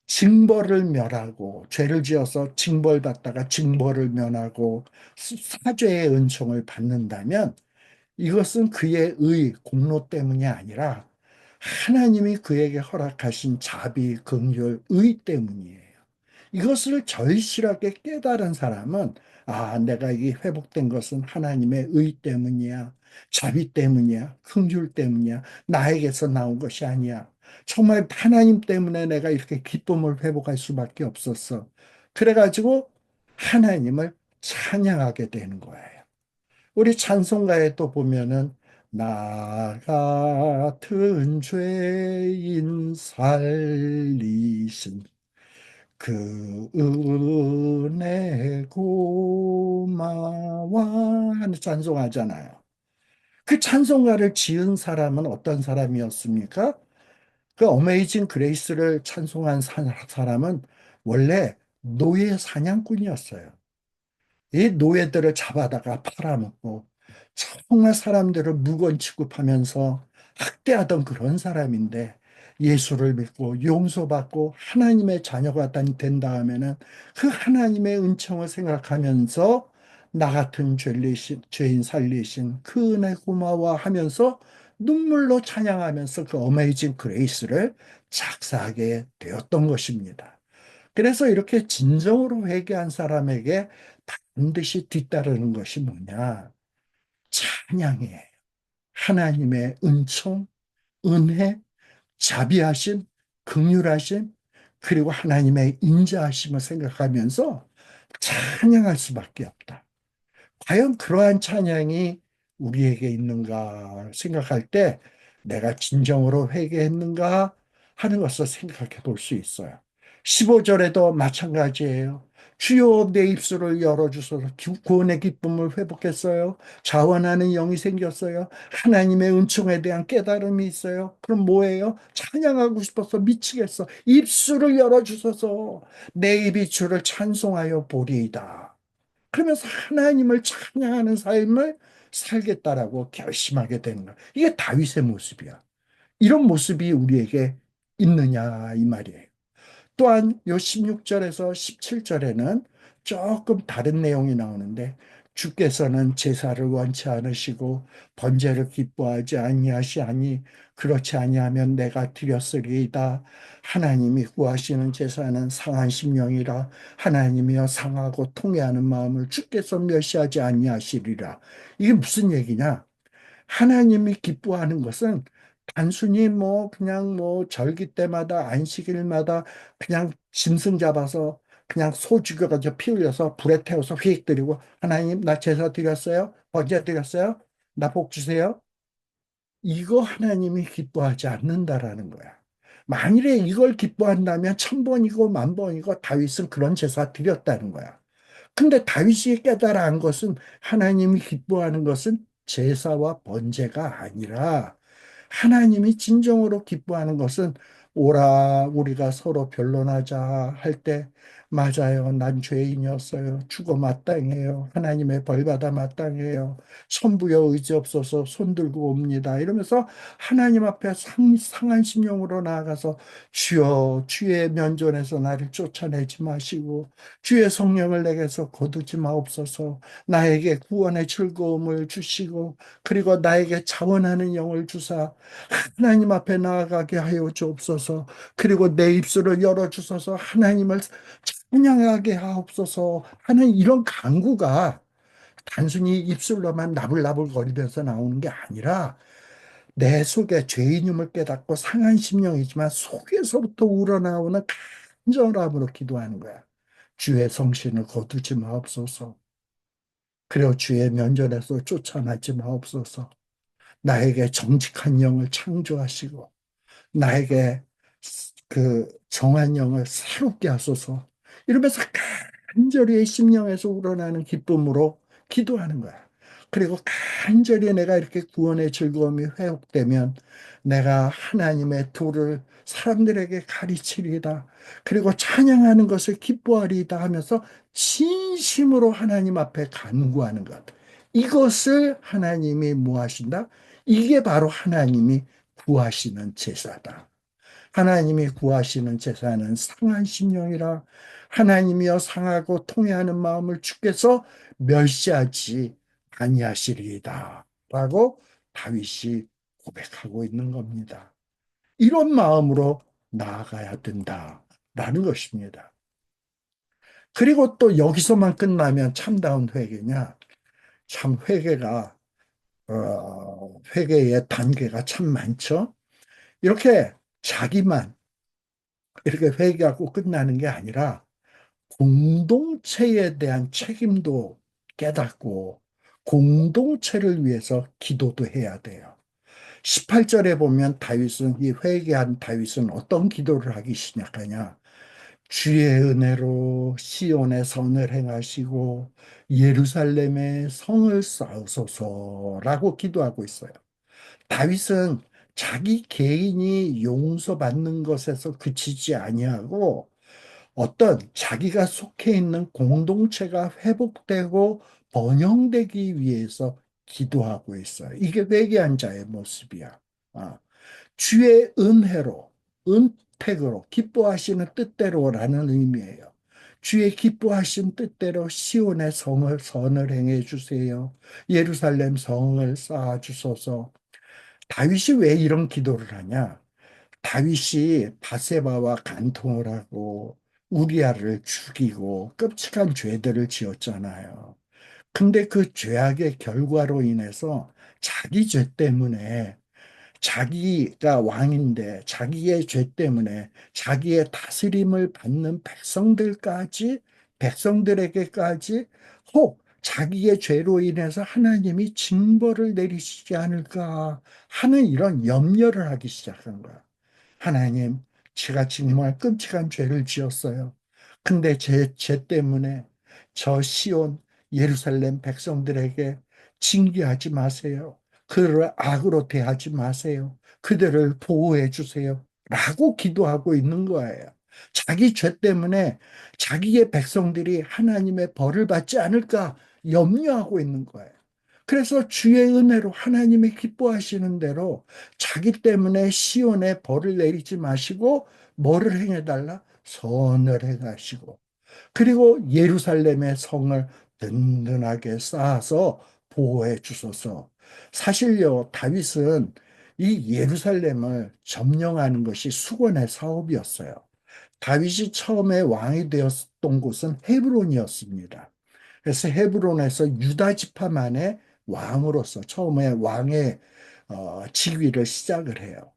징벌을 면하고 죄를 지어서 징벌받다가 징벌을 면하고 사죄의 은총을 받는다면 이것은 그의 공로 때문이 아니라 하나님이 그에게 허락하신 자비, 긍휼, 의 때문이에요. 이것을 절실하게 깨달은 사람은 아, 내가 이 회복된 것은 하나님의 의 때문이야. 자비 때문이야. 긍휼 때문이야. 나에게서 나온 것이 아니야. 정말 하나님 때문에 내가 이렇게 기쁨을 회복할 수밖에 없었어. 그래가지고 하나님을 찬양하게 되는 거예요. 우리 찬송가에 또 보면은 나 같은 죄인 살리신 그 은혜 고마워 하는 찬송하잖아요. 그 찬송가를 지은 사람은 어떤 사람이었습니까? 그 어메이징 그레이스를 찬송한 사람은 원래 노예 사냥꾼이었어요. 이 노예들을 잡아다가 팔아먹고 정말 사람들을 무건 취급하면서 학대하던 그런 사람인데 예수를 믿고 용서받고 하나님의 자녀가 된 다음에는 그 하나님의 은총을 생각하면서 나 같은 죄인 살리신 그 은혜 고마워하면서 눈물로 찬양하면서 그 어메이징 그레이스를 작사하게 되었던 것입니다. 그래서 이렇게 진정으로 회개한 사람에게 반드시 뒤따르는 것이 뭐냐? 찬양이에요. 하나님의 은총, 은혜, 자비하심, 긍휼하심, 그리고 하나님의 인자하심을 생각하면서 찬양할 수밖에 없다. 과연 그러한 찬양이 우리에게 있는가 생각할 때 내가 진정으로 회개했는가 하는 것을 생각해 볼 수 있어요. 15절에도 마찬가지예요. 주여 내 입술을 열어주소서. 구원의 기쁨을 회복했어요. 자원하는 영이 생겼어요. 하나님의 은총에 대한 깨달음이 있어요. 그럼 뭐예요? 찬양하고 싶어서 미치겠어. 입술을 열어주소서. 내 입이 주를 찬송하여 보리이다. 그러면서 하나님을 찬양하는 삶을 살겠다라고 결심하게 되는 거야. 이게 다윗의 모습이야. 이런 모습이 우리에게 있느냐 이 말이에요. 또한 요 16절에서 17절에는 조금 다른 내용이 나오는데, 주께서는 제사를 원치 않으시고 번제를 기뻐하지 아니하시하니 그렇지 아니하면 내가 드렸으리이다. 하나님이 구하시는 제사는 상한 심령이라. 하나님이여 상하고 통회하는 마음을 주께서 멸시하지 아니하시리라. 이게 무슨 얘기냐? 하나님이 기뻐하는 것은 단순히 뭐 그냥 뭐 절기 때마다 안식일마다 그냥 짐승 잡아서 그냥 소 죽여가지고 피 흘려서 불에 태워서 휙 드리고, 하나님 나 제사 드렸어요? 번제 드렸어요? 나 복 주세요? 이거 하나님이 기뻐하지 않는다라는 거야. 만일에 이걸 기뻐한다면 천 번이고 만 번이고 다윗은 그런 제사 드렸다는 거야. 근데 다윗이 깨달아 한 것은, 하나님이 기뻐하는 것은 제사와 번제가 아니라, 하나님이 진정으로 기뻐하는 것은, 오라 우리가 서로 변론하자 할 때, 맞아요, 난 죄인이었어요, 죽어 마땅해요, 하나님의 벌받아 마땅해요, 천부여 의지없어서 손들고 옵니다 이러면서 하나님 앞에 상한 심령으로 나아가서, 주여 주의 면전에서 나를 쫓아내지 마시고 주의 성령을 내게서 거두지 마옵소서. 나에게 구원의 즐거움을 주시고 그리고 나에게 자원하는 영을 주사 하나님 앞에 나아가게 하여 주옵소서. 그리고 내 입술을 열어 주소서. 하나님을 찬양하게 하옵소서 하는 이런 간구가 단순히 입술로만 나불나불 거리면서 나오는 게 아니라, 내 속에 죄인임을 깨닫고 상한 심령이지만 속에서부터 우러나오는 간절함으로 기도하는 거야. 주의 성신을 거두지 마옵소서. 그리고 주의 면전에서 쫓아나지 마옵소서. 나에게 정직한 영을 창조하시고 나에게 그 정한 영을 새롭게 하소서. 이러면서 간절히 심령에서 우러나는 기쁨으로 기도하는 거야. 그리고 간절히 내가 이렇게 구원의 즐거움이 회복되면 내가 하나님의 도를 사람들에게 가르치리이다. 그리고 찬양하는 것을 기뻐하리이다 하면서 진심으로 하나님 앞에 간구하는 것. 이것을 하나님이 뭐 하신다? 이게 바로 하나님이 구하시는 제사다. 하나님이 구하시는 제사는 상한 심령이라. 하나님이여 상하고 통회하는 마음을 주께서 멸시하지 아니하시리이다 라고 다윗이 고백하고 있는 겁니다. 이런 마음으로 나아가야 된다라는 것입니다. 그리고 또 여기서만 끝나면 참다운 회개냐? 참 회개의 단계가 참 많죠. 이렇게 자기만 이렇게 회개하고 끝나는 게 아니라 공동체에 대한 책임도 깨닫고 공동체를 위해서 기도도 해야 돼요. 18절에 보면 다윗은, 이 회개한 다윗은 어떤 기도를 하기 시작하냐? 주의 은혜로 시온의 선을 행하시고 예루살렘의 성을 쌓으소서라고 기도하고 있어요. 다윗은 자기 개인이 용서받는 것에서 그치지 아니하고 어떤 자기가 속해 있는 공동체가 회복되고 번영되기 위해서 기도하고 있어요. 이게 회개한 자의 모습이야. 아, 주의 은혜로, 은택으로, 기뻐하시는 뜻대로라는 의미예요. 주의 기뻐하신 뜻대로 시온의 선을 행해 주세요. 예루살렘 성을 쌓아 주소서. 다윗이 왜 이런 기도를 하냐? 다윗이 바세바와 간통을 하고 우리아를 죽이고 끔찍한 죄들을 지었잖아요. 근데 그 죄악의 결과로 인해서 자기 죄 때문에, 자기가 왕인데 자기의 죄 때문에 자기의 다스림을 받는 백성들에게까지 혹 자기의 죄로 인해서 하나님이 징벌을 내리시지 않을까 하는 이런 염려를 하기 시작한 거야. 하나님, 제가 정말 끔찍한 죄를 지었어요. 근데 죄 때문에 저 시온 예루살렘 백성들에게 징계하지 마세요. 그들을 악으로 대하지 마세요. 그들을 보호해 주세요. 라고 기도하고 있는 거예요. 자기 죄 때문에 자기의 백성들이 하나님의 벌을 받지 않을까 염려하고 있는 거예요. 그래서 주의 은혜로 하나님이 기뻐하시는 대로 자기 때문에 시온에 벌을 내리지 마시고 뭐를 행해달라? 선을 행하시고 그리고 예루살렘의 성을 든든하게 쌓아서 보호해 주소서. 사실요, 다윗은 이 예루살렘을 점령하는 것이 수건의 사업이었어요. 다윗이 처음에 왕이 되었던 곳은 헤브론이었습니다. 그래서 헤브론에서 유다 지파만의 왕으로서 처음에 왕의 직위를 시작을 해요.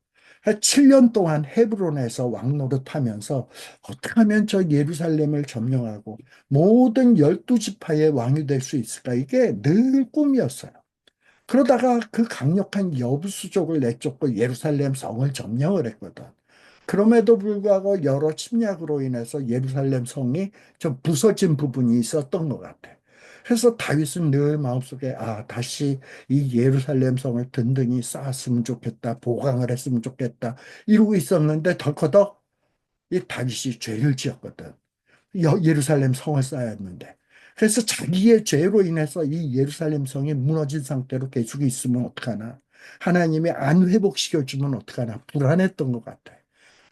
7년 동안 헤브론에서 왕 노릇하면서 어떻게 하면 저 예루살렘을 점령하고 모든 12지파의 왕이 될 수 있을까? 이게 늘 꿈이었어요. 그러다가 그 강력한 여부수족을 내쫓고 예루살렘 성을 점령을 했거든. 그럼에도 불구하고 여러 침략으로 인해서 예루살렘 성이 좀 부서진 부분이 있었던 것 같아. 그래서 다윗은 늘 마음속에 다시 이 예루살렘 성을 든든히 쌓았으면 좋겠다. 보강을 했으면 좋겠다. 이러고 있었는데 덜커덕 이 다윗이 죄를 지었거든. 예루살렘 성을 쌓았는데. 그래서 자기의 죄로 인해서 이 예루살렘 성이 무너진 상태로 계속 있으면 어떡하나. 하나님이 안 회복시켜주면 어떡하나. 불안했던 것 같아요.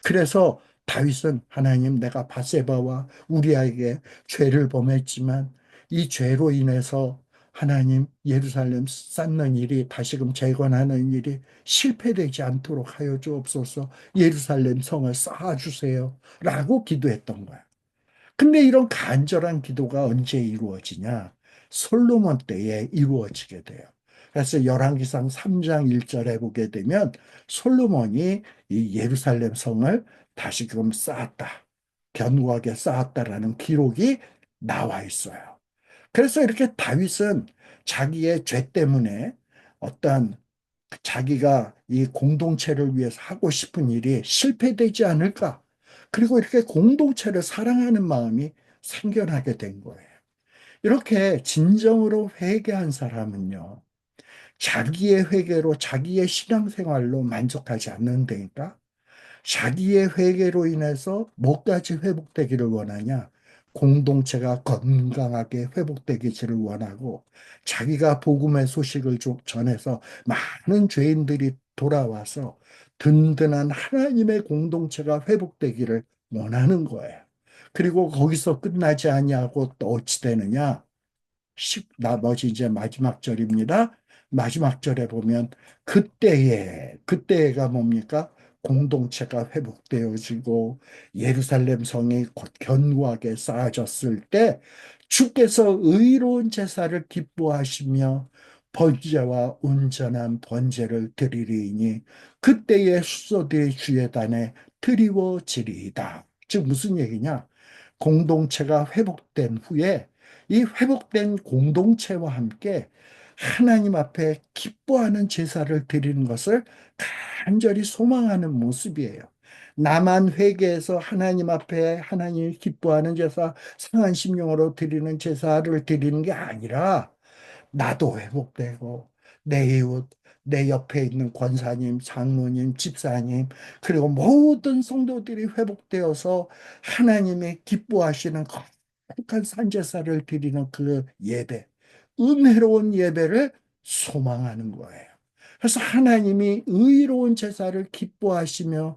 그래서 다윗은 하나님 내가 바세바와 우리에게 죄를 범했지만 이 죄로 인해서 하나님 예루살렘 쌓는 일이 다시금 재건하는 일이 실패되지 않도록 하여 주옵소서 예루살렘 성을 쌓아주세요 라고 기도했던 거야. 근데 이런 간절한 기도가 언제 이루어지냐? 솔로몬 때에 이루어지게 돼요. 그래서 열왕기상 3장 1절에 보게 되면 솔로몬이 이 예루살렘 성을 다시금 쌓았다. 견고하게 쌓았다라는 기록이 나와 있어요. 그래서 이렇게 다윗은 자기의 죄 때문에 어떤 자기가 이 공동체를 위해서 하고 싶은 일이 실패되지 않을까. 그리고 이렇게 공동체를 사랑하는 마음이 생겨나게 된 거예요. 이렇게 진정으로 회개한 사람은요, 자기의 회개로 자기의 신앙생활로 만족하지 않는다니까 자기의 회개로 인해서 뭐까지 회복되기를 원하냐? 공동체가 건강하게 회복되기를 원하고 자기가 복음의 소식을 전해서 많은 죄인들이 돌아와서 든든한 하나님의 공동체가 회복되기를 원하는 거예요. 그리고 거기서 끝나지 아니하고 또 어찌 되느냐? 나머지 이제 마지막 절입니다. 마지막 절에 보면 그때가 뭡니까? 공동체가 회복되어지고 예루살렘 성이 곧 견고하게 쌓아졌을 때 주께서 의로운 제사를 기뻐하시며 번제와 온전한 번제를 드리리니 그때의 수소들이 주의 단에 드리워지리이다. 즉 무슨 얘기냐? 공동체가 회복된 후에 이 회복된 공동체와 함께 하나님 앞에 기뻐하는 제사를 드리는 것을 간절히 소망하는 모습이에요. 나만 회개해서 하나님 앞에 하나님 기뻐하는 제사, 상한 심령으로 드리는 제사를 드리는 게 아니라 나도 회복되고 내 이웃, 내 옆에 있는 권사님, 장로님, 집사님, 그리고 모든 성도들이 회복되어서 하나님의 기뻐하시는 거룩한 산제사를 드리는 그 예배, 은혜로운 예배를 소망하는 거예요. 그래서 하나님이 의로운 제사를 기뻐하시는데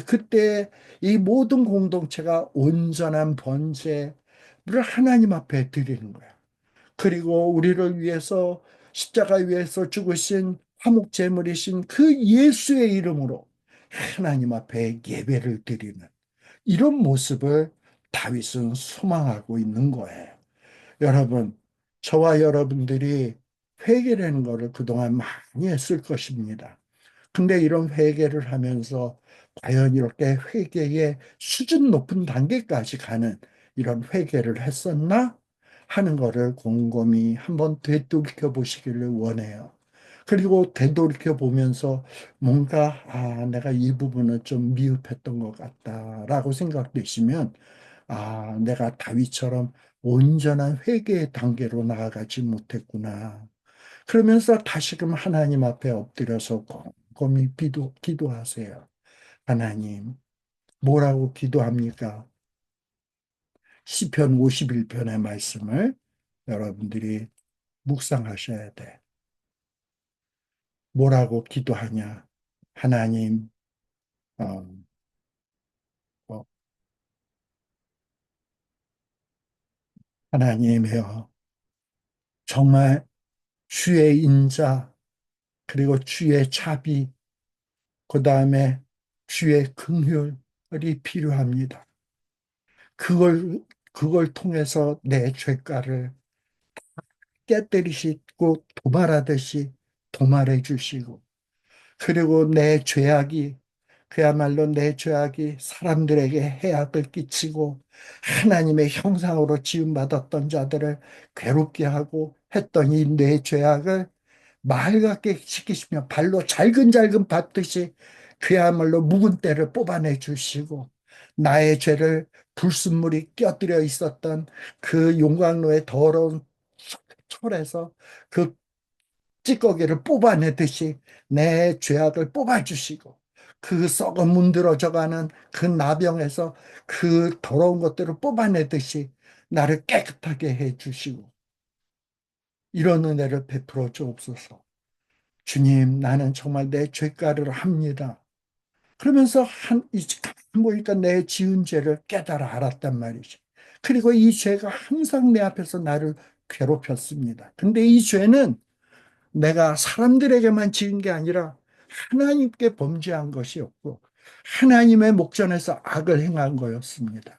그때 이 모든 공동체가 온전한 번제를 하나님 앞에 드리는 거예요. 그리고 우리를 위해서 십자가 위에서 죽으신 화목 제물이신 그 예수의 이름으로 하나님 앞에 예배를 드리는 이런 모습을 다윗은 소망하고 있는 거예요. 여러분, 저와 여러분들이 회개라는 것을 그동안 많이 했을 것입니다. 근데 이런 회개를 하면서 과연 이렇게 회개의 수준 높은 단계까지 가는 이런 회개를 했었나 하는 거를 곰곰이 한번 되돌이켜 보시기를 원해요. 그리고 되돌이켜 보면서 뭔가 내가 이 부분은 좀 미흡했던 것 같다라고 생각되시면 내가 다윗처럼 온전한 회개의 단계로 나아가지 못했구나. 그러면서 다시금 하나님 앞에 엎드려서 곰곰이 기도하세요. 하나님, 뭐라고 기도합니까? 시편 51편의 말씀을 여러분들이 묵상하셔야 돼. 뭐라고 기도하냐? 하나님, 어, 어, 하나님이여, 정말 주의 인자, 그리고 주의 자비, 그 다음에 주의 긍휼이 필요합니다. 그걸, 그걸 통해서 내 죄가를 깨뜨리시고 도말하듯이 도말해 주시고, 그리고 내 죄악이, 그야말로 내 죄악이 사람들에게 해악을 끼치고 하나님의 형상으로 지음받았던 자들을 괴롭게 하고 했던 이 내 죄악을 말 같게 시키시며 발로 잘근잘근 밟듯이 그야말로 묵은 때를 뽑아내 주시고, 나의 죄를 불순물이 껴들여 있었던 그 용광로의 더러운 철에서 그 찌꺼기를 뽑아내듯이 내 죄악을 뽑아주시고, 그 썩어 문드러져가는 그 나병에서 그 더러운 것들을 뽑아내듯이 나를 깨끗하게 해주시고, 이런 은혜를 베풀어 주옵소서. 주님, 나는 정말 내 죄가를 합니다. 그러면서 보니까 내 지은 죄를 깨달아 알았단 말이죠. 그리고 이 죄가 항상 내 앞에서 나를 괴롭혔습니다. 근데 이 죄는 내가 사람들에게만 지은 게 아니라 하나님께 범죄한 것이었고 하나님의 목전에서 악을 행한 거였습니다.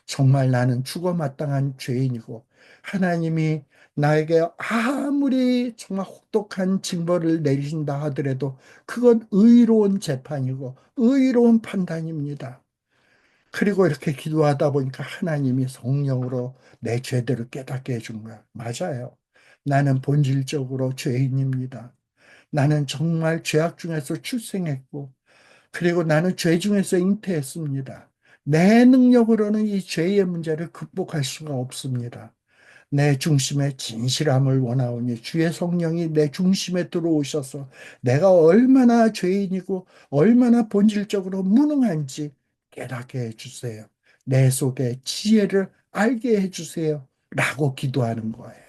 정말 나는 죽어 마땅한 죄인이고 하나님이 나에게 아무리 정말 혹독한 징벌을 내리신다 하더라도 그건 의로운 재판이고 의로운 판단입니다. 그리고 이렇게 기도하다 보니까 하나님이 성령으로 내 죄들을 깨닫게 해준 거야. 맞아요. 나는 본질적으로 죄인입니다. 나는 정말 죄악 중에서 출생했고, 그리고 나는 죄 중에서 잉태했습니다. 내 능력으로는 이 죄의 문제를 극복할 수가 없습니다. 내 중심에 진실함을 원하오니 주의 성령이 내 중심에 들어오셔서 내가 얼마나 죄인이고 얼마나 본질적으로 무능한지 깨닫게 해주세요. 내 속에 지혜를 알게 해주세요. 라고 기도하는 거예요.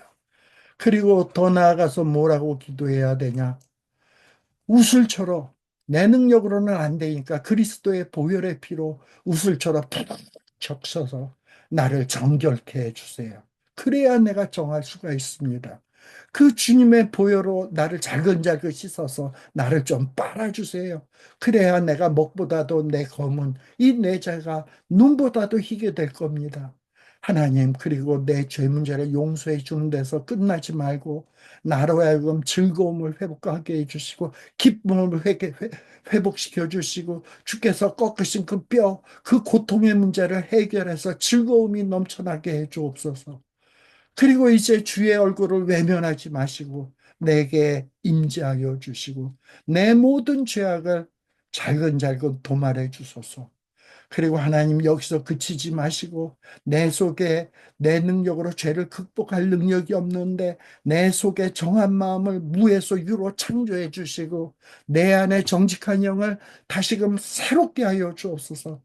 그리고 더 나아가서 뭐라고 기도해야 되냐? 우슬처럼 내 능력으로는 안 되니까 그리스도의 보혈의 피로 우슬처럼 푹 적셔서 나를 정결케 해주세요. 그래야 내가 정할 수가 있습니다. 그 주님의 보혈로 나를 잘근잘근 씻어서 나를 좀 빨아주세요. 그래야 내가 먹보다도 내 검은 이 내 죄가 눈보다도 희게 될 겁니다. 하나님, 그리고 내 죄 문제를 용서해 주는 데서 끝나지 말고 나로 하여금 즐거움을 회복하게 해주시고 기쁨을 회복시켜 주시고 주께서 꺾으신 그 뼈, 그 고통의 문제를 해결해서 즐거움이 넘쳐나게 해 주옵소서. 그리고 이제 주의 얼굴을 외면하지 마시고 내게 임재하여 주시고 내 모든 죄악을 잘근잘근 도말해 주소서. 그리고 하나님 여기서 그치지 마시고 내 속에 내 능력으로 죄를 극복할 능력이 없는데 내 속에 정한 마음을 무에서 유로 창조해 주시고 내 안에 정직한 영을 다시금 새롭게 하여 주옵소서.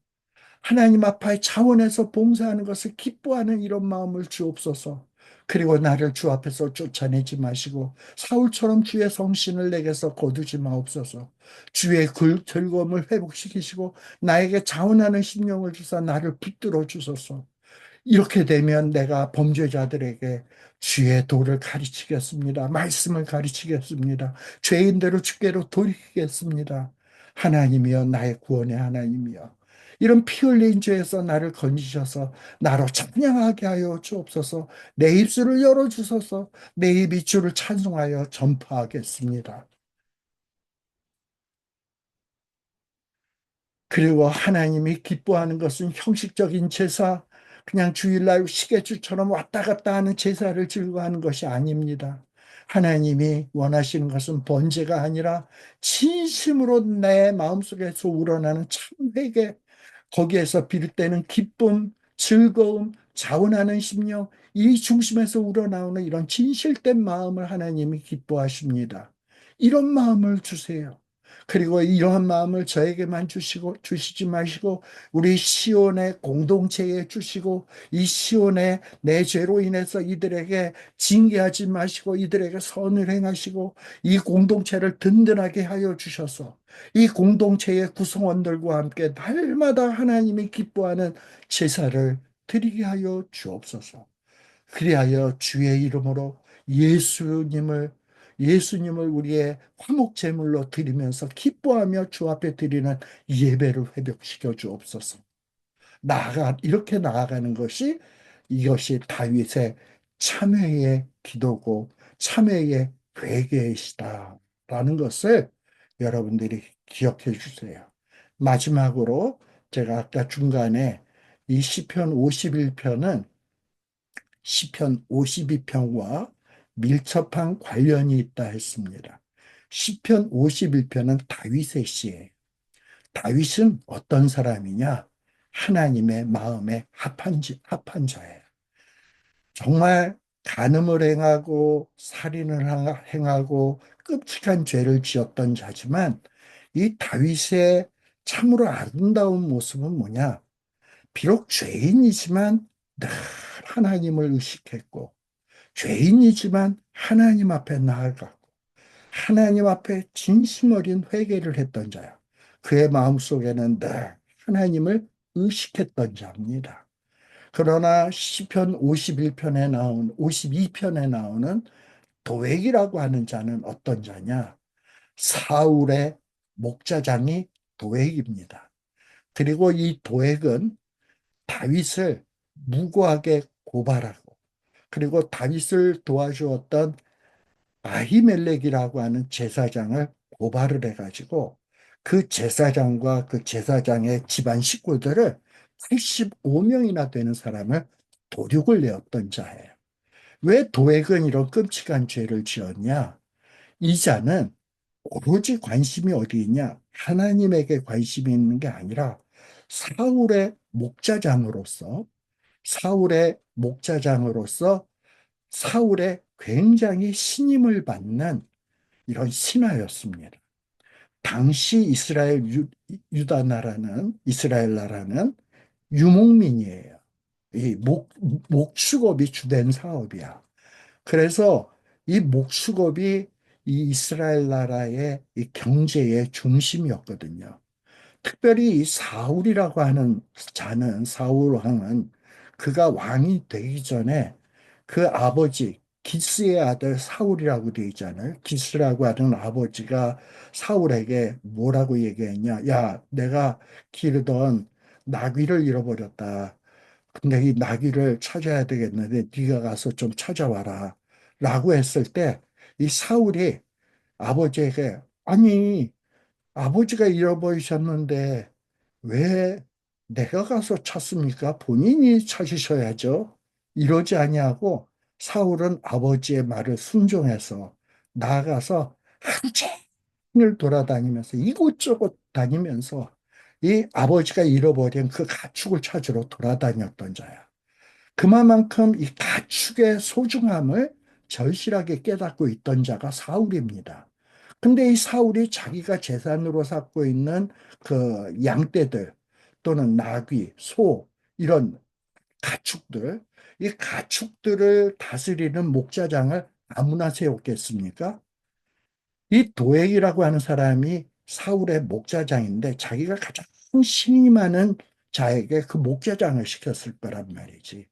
하나님 앞에 자원해서 봉사하는 것을 기뻐하는 이런 마음을 주옵소서. 그리고 나를 주 앞에서 쫓아내지 마시고 사울처럼 주의 성신을 내게서 거두지 마옵소서. 주의 즐거움을 회복시키시고 나에게 자원하는 심령을 주사 나를 붙들어 주소서. 이렇게 되면 내가 범죄자들에게 주의 도를 가르치겠습니다. 말씀을 가르치겠습니다. 죄인들을 주께로 돌이키겠습니다. 하나님이여, 나의 구원의 하나님이여. 이런 피 흘린 죄에서 나를 건지셔서 나로 찬양하게 하여 주옵소서. 내 입술을 열어 주소서. 내 입이 주를 찬송하여 전파하겠습니다. 그리고 하나님이 기뻐하는 것은 형식적인 제사, 그냥 주일날 시계추처럼 왔다 갔다 하는 제사를 즐거워하는 것이 아닙니다. 하나님이 원하시는 것은 번제가 아니라 진심으로 내 마음속에서 우러나는 참 회개, 거기에서 비롯되는 기쁨, 즐거움, 자원하는 심령, 이 중심에서 우러나오는 이런 진실된 마음을 하나님이 기뻐하십니다. 이런 마음을 주세요. 그리고 이러한 마음을 저에게만 주시지 마시고, 우리 시온의 공동체에 주시고, 이 시온의 내 죄로 인해서 이들에게 징계하지 마시고, 이들에게 선을 행하시고, 이 공동체를 든든하게 하여 주셔서, 이 공동체의 구성원들과 함께 날마다 하나님이 기뻐하는 제사를 드리게 하여 주옵소서. 그리하여 주의 이름으로 예수님을 예수님을 우리의 화목 제물로 드리면서 기뻐하며 주 앞에 드리는 예배를 회복시켜 주옵소서. 이렇게 나아가는 것이, 이것이 다윗의 참회의 기도고 참회의 회개이시다라는 것을 여러분들이 기억해 주세요. 마지막으로 제가 아까 중간에 이 시편 51편은 시편 52편과 밀접한 관련이 있다 했습니다. 시편 51편은 다윗의 시예요. 다윗은 어떤 사람이냐? 하나님의 마음에 합한 자예요. 정말 간음을 행하고 살인을 행하고 끔찍한 죄를 지었던 자지만, 이 다윗의 참으로 아름다운 모습은 뭐냐? 비록 죄인이지만 늘 하나님을 의식했고, 죄인이지만 하나님 앞에 나아가고, 하나님 앞에 진심 어린 회개를 했던 자야. 그의 마음속에는 늘 하나님을 의식했던 자입니다. 그러나 시편 51편에 나온 52편에 나오는 도액이라고 하는 자는 어떤 자냐? 사울의 목자장이 도액입니다. 그리고 이 도액은 다윗을 무고하게 고발하고, 그리고 다윗을 도와주었던 아히멜렉이라고 하는 제사장을 고발을 해가지고, 그 제사장과 그 제사장의 집안 식구들을 85명이나 되는 사람을 도륙을 내었던 자예요. 왜 도액은 이런 끔찍한 죄를 지었냐? 이 자는 오로지 관심이 어디 있냐? 하나님에게 관심이 있는 게 아니라 사울의 목자장으로서, 사울의 목자장으로서 사울의 굉장히 신임을 받는 이런 신하였습니다. 당시 유다 나라는, 이스라엘 나라는 유목민이에요. 이 목축업이 주된 사업이야. 그래서 이 목축업이 이 이스라엘 나라의 이 경제의 중심이었거든요. 특별히 이 사울이라고 하는 자는, 사울 왕은, 그가 왕이 되기 전에 그 아버지 기스의 아들 사울이라고 되어 있잖아요. 기스라고 하는 아버지가 사울에게 뭐라고 얘기했냐? 야, 내가 기르던 나귀를 잃어버렸다. 근데 이 나귀를 찾아야 되겠는데 네가 가서 좀 찾아와라. 라고 했을 때 이 사울이 아버지에게, 아니, 아버지가 잃어버리셨는데 왜 내가 가서 찾습니까? 본인이 찾으셔야죠. 이러지 아니하고 사울은 아버지의 말을 순종해서 나아가서 하루 종일 돌아다니면서 이곳저곳 다니면서 이 아버지가 잃어버린 그 가축을 찾으러 돌아다녔던 자야. 그만큼 이 가축의 소중함을 절실하게 깨닫고 있던 자가 사울입니다. 근데 이 사울이 자기가 재산으로 삼고 있는 그 양떼들 또는 나귀, 소, 이런 가축들, 이 가축들을 다스리는 목자장을 아무나 세웠겠습니까? 이 도액이라고 하는 사람이 사울의 목자장인데 자기가 가장 신임하는 자에게 그 목자장을 시켰을 거란 말이지.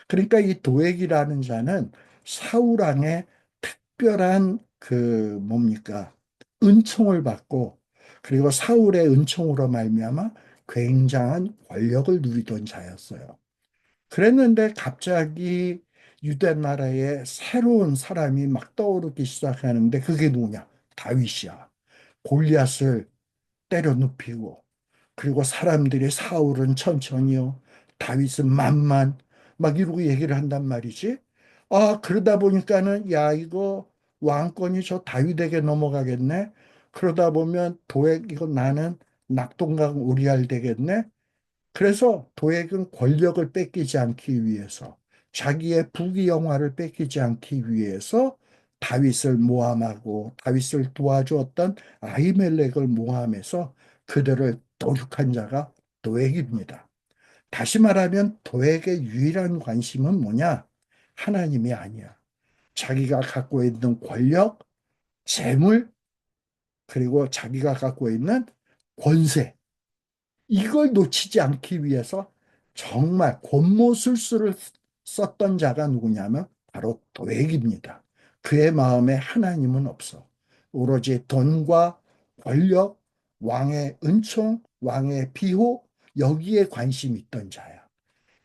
그러니까 이 도액이라는 자는 사울 왕의 특별한 그 뭡니까? 은총을 받고, 그리고 사울의 은총으로 말미암아 굉장한 권력을 누리던 자였어요. 그랬는데 갑자기 유대 나라에 새로운 사람이 막 떠오르기 시작하는데, 그게 누구냐? 다윗이야. 골리앗을 때려 눕히고, 그리고 사람들이 사울은 천천히요, 다윗은 만만, 막 이러고 얘기를 한단 말이지. 아, 그러다 보니까는, 야, 이거 왕권이 저 다윗에게 넘어가겠네. 그러다 보면 이거 나는 낙동강 우리알 되겠네. 그래서 도액은 권력을 뺏기지 않기 위해서, 자기의 부귀영화를 뺏기지 않기 위해서 다윗을 모함하고 다윗을 도와주었던 아히멜렉을 모함해서 그들을 도륙한 자가 도액입니다. 다시 말하면 도액의 유일한 관심은 뭐냐? 하나님이 아니야. 자기가 갖고 있는 권력, 재물, 그리고 자기가 갖고 있는 권세, 이걸 놓치지 않기 위해서 정말 권모술수를 썼던 자가 누구냐면 바로 도액입니다. 그의 마음에 하나님은 없어. 오로지 돈과 권력, 왕의 은총, 왕의 비호, 여기에 관심이 있던 자야.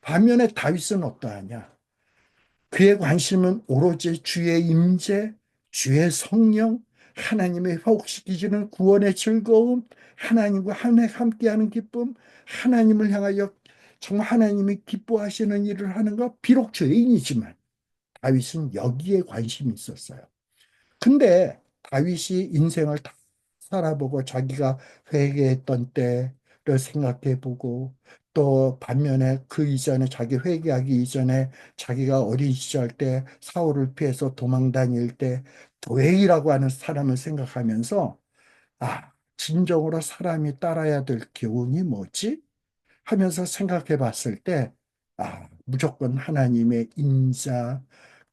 반면에 다윗은 어떠하냐? 그의 관심은 오로지 주의 임재, 주의 성령, 하나님의 회복시키시는 구원의 즐거움, 하나님과 함께하는 기쁨, 하나님을 향하여 정말 하나님이 기뻐하시는 일을 하는 것, 비록 죄인이지만 다윗은 여기에 관심이 있었어요. 근데 다윗이 인생을 다 살아보고 자기가 회개했던 때를 생각해보고 또 반면에 그 이전에 자기 회개하기 이전에 자기가 어린 시절 때 사울을 피해서 도망 다닐 때 도회이라고 하는 사람을 생각하면서 진정으로 사람이 따라야 될 교훈이 뭐지? 하면서 생각해 봤을 때, 무조건 하나님의 인자,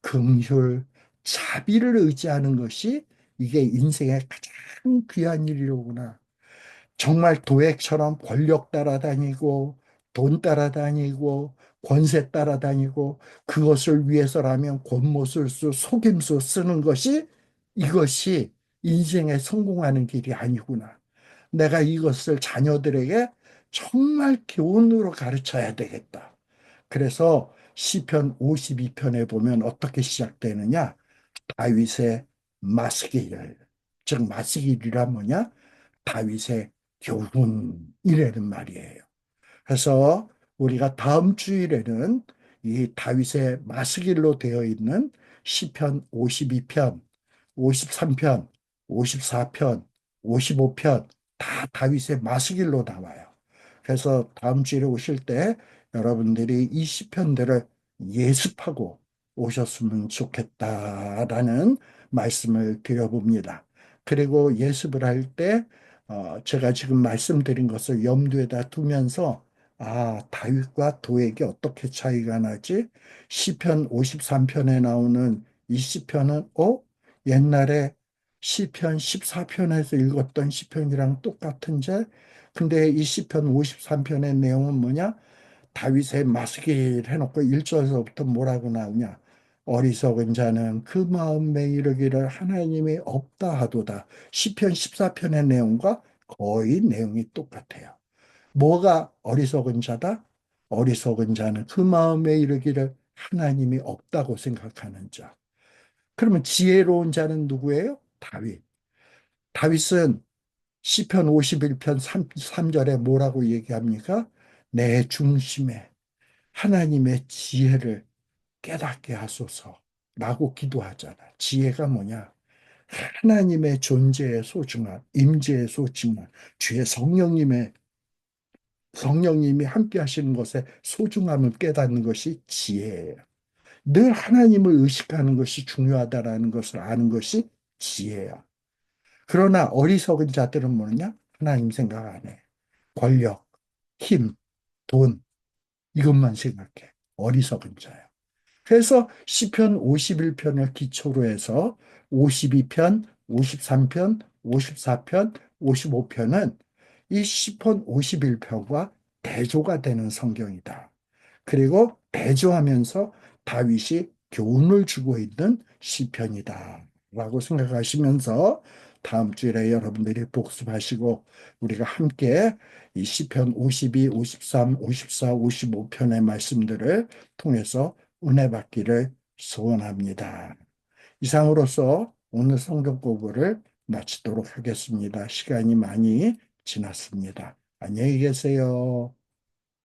긍휼, 자비를 의지하는 것이 이게 인생의 가장 귀한 일이로구나. 정말 도액처럼 권력 따라다니고, 돈 따라다니고, 권세 따라다니고, 그것을 위해서라면 권모술수, 속임수 쓰는 것이 이것이 인생에 성공하는 길이 아니구나. 내가 이것을 자녀들에게 정말 교훈으로 가르쳐야 되겠다. 그래서 시편 52편에 보면 어떻게 시작되느냐? 다윗의 마스길, 즉 마스길이란 뭐냐? 다윗의 교훈이라는 말이에요. 그래서 우리가 다음 주일에는 이 다윗의 마스길로 되어 있는 시편 52편, 53편, 54편, 55편 다 다윗의 마스길로 나와요. 그래서 다음 주에 오실 때 여러분들이 이 시편들을 예습하고 오셨으면 좋겠다라는 말씀을 드려봅니다. 그리고 예습을 할 때 제가 지금 말씀드린 것을 염두에다 두면서 다윗과 도액이 어떻게 차이가 나지? 시편 53편에 나오는 이 시편은 옛날에 시편 14편에서 읽었던 시편이랑 똑같은데 근데 이 시편 53편의 내용은 뭐냐? 다윗의 마스길 해놓고 1절서부터 뭐라고 나오냐? 어리석은 자는 그 마음에 이르기를 하나님이 없다 하도다. 시편 14편의 내용과 거의 내용이 똑같아요. 뭐가 어리석은 자다? 어리석은 자는 그 마음에 이르기를 하나님이 없다고 생각하는 자. 그러면 지혜로운 자는 누구예요? 다윗. 다윗은 시편 51편 3절에 뭐라고 얘기합니까? 내 중심에 하나님의 지혜를 깨닫게 하소서라고 기도하잖아. 지혜가 뭐냐? 하나님의 존재의 소중함, 임재의 소중함, 주의 성령님이 함께 하시는 것에 소중함을 깨닫는 것이 지혜예요. 늘 하나님을 의식하는 것이 중요하다라는 것을 아는 것이 지혜야. 그러나 어리석은 자들은 뭐냐? 하나님 생각 안 해. 권력, 힘, 돈, 이것만 생각해. 어리석은 자야. 그래서 시편 51편을 기초로 해서 52편, 53편, 54편, 55편은 이 시편 51편과 대조가 되는 성경이다. 그리고 대조하면서 다윗이 교훈을 주고 있는 시편이다. 라고 생각하시면서 다음 주에 여러분들이 복습하시고 우리가 함께 이 시편 52, 53, 54, 55편의 말씀들을 통해서 은혜 받기를 소원합니다. 이상으로서 오늘 성경 공부를 마치도록 하겠습니다. 시간이 많이 지났습니다. 안녕히 계세요.